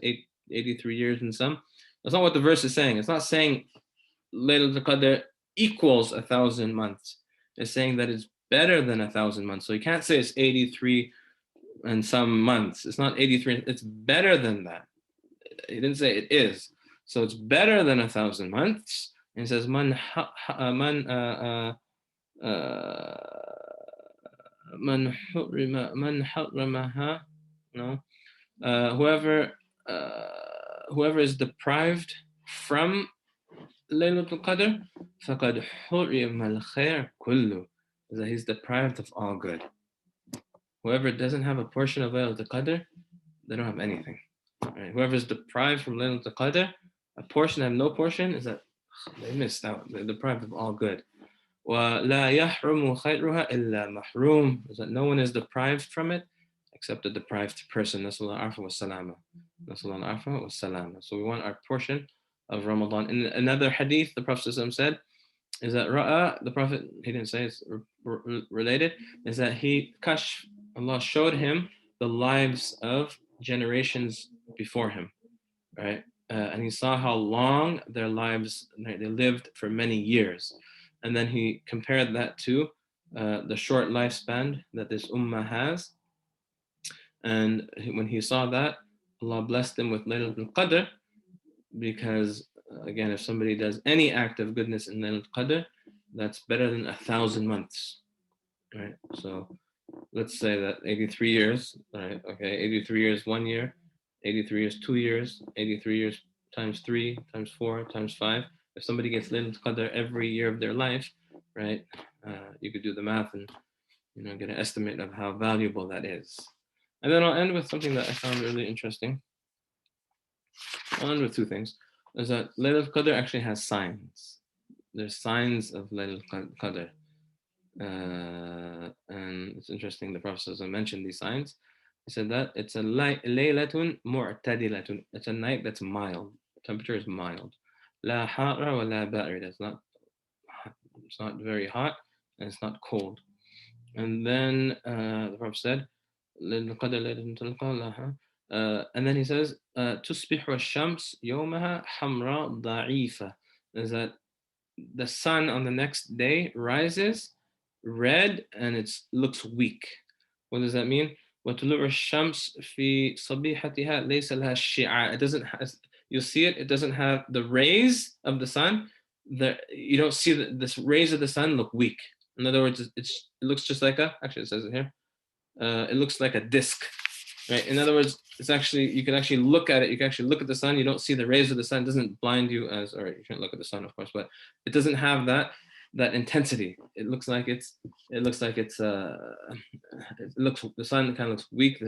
83 years in some. That's not what the verse is saying. It's not saying Laylatul Qadr equals 1,000 months. It's saying that it's better than 1,000 months. So you can't say it's 83 and some months. It's not 83. It's better than that. He didn't say it is. So it's better than 1,000 months. And he says, man harramaha, no, whoever is deprived from Laylatul Qadr, فَقَدْ حُرِمَ الْخَيْرُ كُلُّهُ, is that he's deprived of all good. Whoever doesn't have a portion of Laylatul Qadr, they don't have anything. Right? Whoever is deprived from Laylatul Qadr, a portion and no portion, is that they missed out. They're deprived of all good. وَلَا يَحْرُمُ خَيْرُهَا إِلَّا مَحْرُومٌ, is that no one is deprived from it except the deprived person. Nasallallahu alaihi wasallam. Nasallallahu alaihi wasallam. So we want our portion of Ramadan. In another hadith, the Prophet said, is that Ra'a, the Prophet, he didn't say it's related, is that Allah showed him the lives of generations before him, right? and he saw how long their lives, they lived for many years. And then he compared that to the short lifespan that this ummah has. And when he saw that, Allah blessed him with Laylatul Qadr, because again, if somebody does any act of goodness in Laylatul Qadr, that's better than 1,000 months, right? So let's say that 83 years, right? Okay, 83 years, 1 year, 83 years, 2 years, 83 years times 3, times 4, times 5. If somebody gets Laylatul Qadr every year of their life, right? You could do the math and get an estimate of how valuable that is. And then I'll end with something that I found really interesting. I'll end with two things. Is that Laylatul Qadr actually has signs. There's signs of Laylatul Qadr. And it's interesting, the Prophet mentioned these signs. He said that it's a laylatun mu'tadilatun. It's a night that's mild. The temperature is mild. La hara wa la ba'rid. It's not very hot and it's not cold. And then the Prophet said, and then he says, تصبح الشمس يومها حمراء ضعيفة. Is that the sun on the next day rises red and it looks weak. What does that mean? وطلوع الشمس في صبيحتها ليس لها الشعاع. It doesn't have, you'll see it, it doesn't have the rays of the sun. You don't see this rays of the sun look weak. In other words, it looks just like actually it says it here, it looks like a disc, right? In other words, it's actually, you can actually look at it, you can actually look at the sun, you don't see the rays of the sun, it doesn't blind you as, or you can't look at the sun, of course, but it doesn't have that intensity. It looks like the sun kind of looks weak.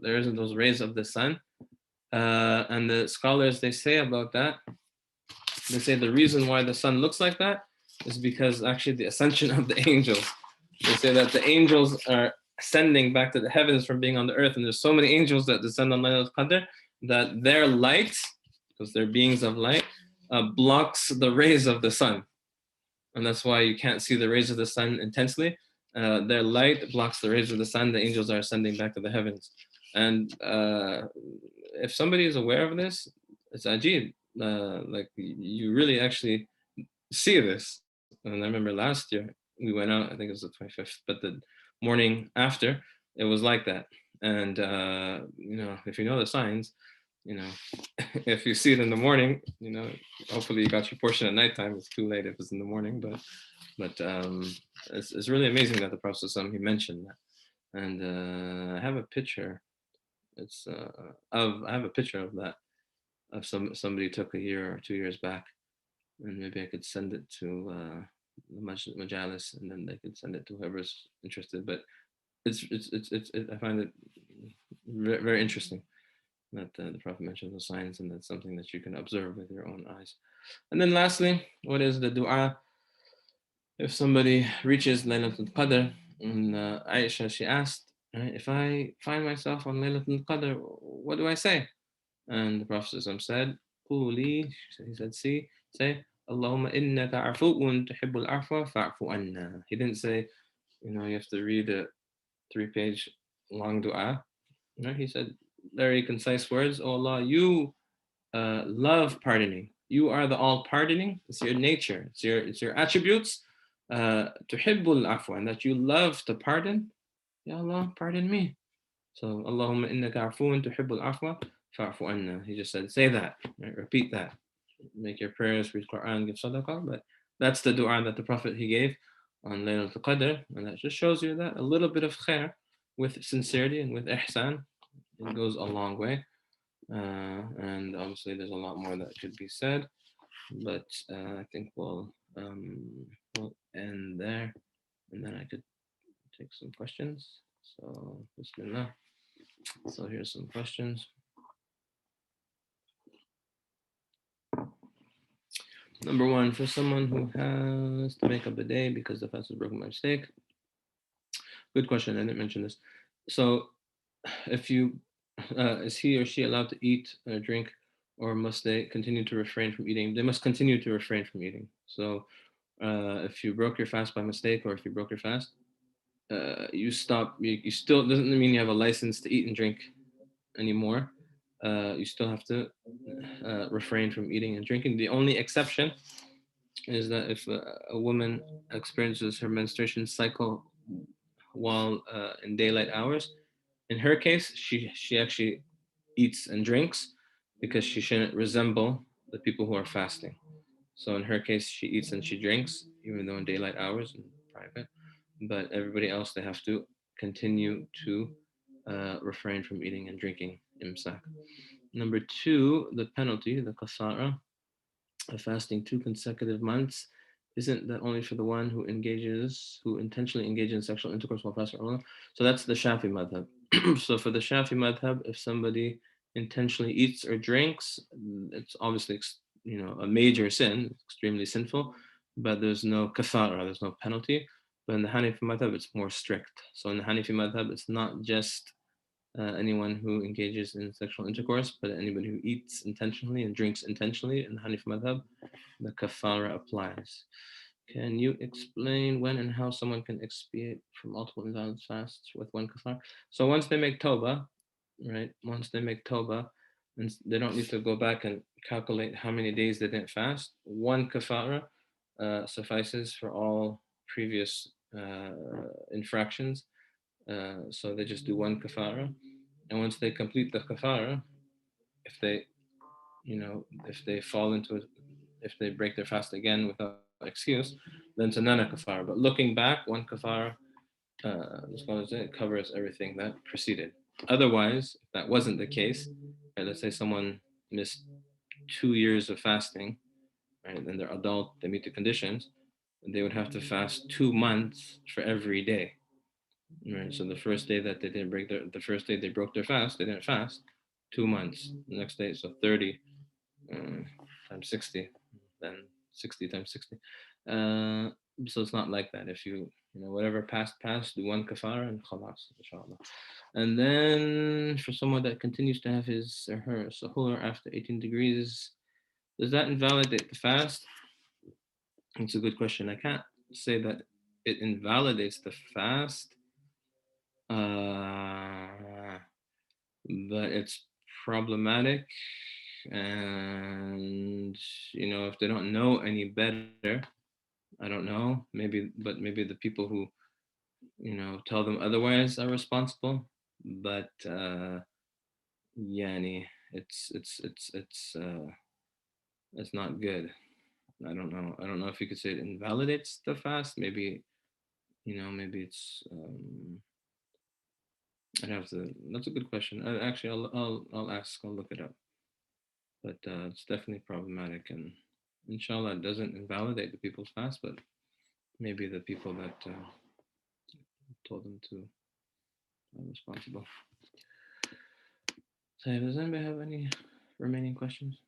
There isn't those rays of the sun. And the scholars, they say about that, they say the reason why the sun looks like that is because actually the ascension of the angels. They say that the angels are ascending back to the heavens from being on the earth, and there's so many angels that descend on Laylatul Qadr that their light, because they're beings of light, blocks the rays of the sun. And that's why you can't see the rays of the sun intensely. Their light blocks the rays of the sun. The angels are ascending back to the heavens. And if somebody is aware of this, it's ajib. Like you really actually see this. And I remember last year we went out, I think it was the 25th, but the morning after, it was like that. And if you know the signs, if you see it in the morning, hopefully you got your portion at nighttime. It's too late if it's in the morning, but it's really amazing that the Prophet he mentioned that. And I have a picture. I have a picture of that, of somebody took a year or 2 years back, and maybe I could send it to the Majalis, and then they could send it to whoever's interested. But I find it very, very interesting that the Prophet mentions the signs, and that's something that you can observe with your own eyes. And then lastly, what is the dua if somebody reaches Laylatul Qadr? And Aisha, she asked, right, if I find myself on Laylatul Qadr, what do I say? And the Prophet said, Quli, he said, say, Allahumma innaka afu'un tuhibbul afwa fa'fu anna. He didn't say, you have to read a 3-page long dua. No, he said very concise words. Oh Allah, you love pardoning. You are the all pardoning. It's your nature. It's your attributes. Tuhibbul afwa, and that you love to pardon. Ya Allah, pardon me. So Allahumma innaka afu'un tuhibbul afwa fa'fu anna. He just said, say that. Right? Repeat that. Make your prayers, read Quran, give sadaqah. But that's the dua that the Prophet he gave on Laylatul Qadr, and that just shows you that a little bit of khair with sincerity and with ihsan, it goes a long way. And obviously there's a lot more that could be said, but I think we'll end there, and then I could take some questions. So bismillah. So here's some questions. Number one, for someone who has to make up a day because the fast is broken by mistake. Good question. I didn't mention this. So if is he or she allowed to eat or drink, or must they continue to refrain from eating? They must continue to refrain from eating. So if you broke your fast by mistake, or if you broke your fast, you stop. You still doesn't mean you have a license to eat and drink anymore. you still have to refrain from eating and drinking. The only exception is that if a woman experiences her menstruation cycle while in daylight hours, in her case, she actually eats and drinks because she shouldn't resemble the people who are fasting. So in her case, she eats and she drinks, even though in daylight hours in private. But everybody else, they have to continue to refrain from eating and drinking imsak. Number two, the penalty, the kasara, of fasting 2 consecutive months isn't that only for the one who intentionally engages in sexual intercourse while fasting Ramadan. So that's the Shafi madhab. So for the Shafi madhab, if somebody intentionally eats or drinks, it's obviously a major sin, extremely sinful, but there's no kathara, there's no penalty. But in the Hanafi madhab, it's more strict. So in the Hanafi madhab, it's not just anyone who engages in sexual intercourse, but anybody who eats intentionally and drinks intentionally in the Hanafi madhab, the kafara applies. Can you explain when and how someone can expiate for multiple invalid fasts with one kafara? So once they make tawbah, right? Once they make tawbah, and they don't need to go back and calculate how many days they didn't fast. One kafara suffices for all previous infractions. So they just do one kafara, and once they complete the kafara, if they, if they fall into it, if they break their fast again without excuse, then it's another kafara. But looking back, one kafara, the scholars say, it covers everything that preceded. Otherwise, if that wasn't the case, right, let's say someone missed 2 years of fasting, right, and they're adult, they meet the conditions, they would have to fast 2 months for every day. Right. So the first day that they didn't the first day they broke their fast, they didn't fast 2 months. The next day, so 30 times 60, then 60 times 60. So it's not like that. If whatever passed, do one kafara and khalas, inshallah. And then for someone that continues to have his or her sahur after 18 degrees, does that invalidate the fast? It's a good question. I can't say that it invalidates the fast. But it's problematic, and if they don't know any better, I don't know, but maybe the people who tell them otherwise are responsible. But yani it's not good. I don't know if you could say it invalidates the fast. Maybe maybe it's I'd have to. That's a good question. Actually, I'll ask. I'll look it up. But it's definitely problematic, and inshallah, it doesn't invalidate the people's fast, but maybe the people that told them to are responsible. So, does anybody have any remaining questions?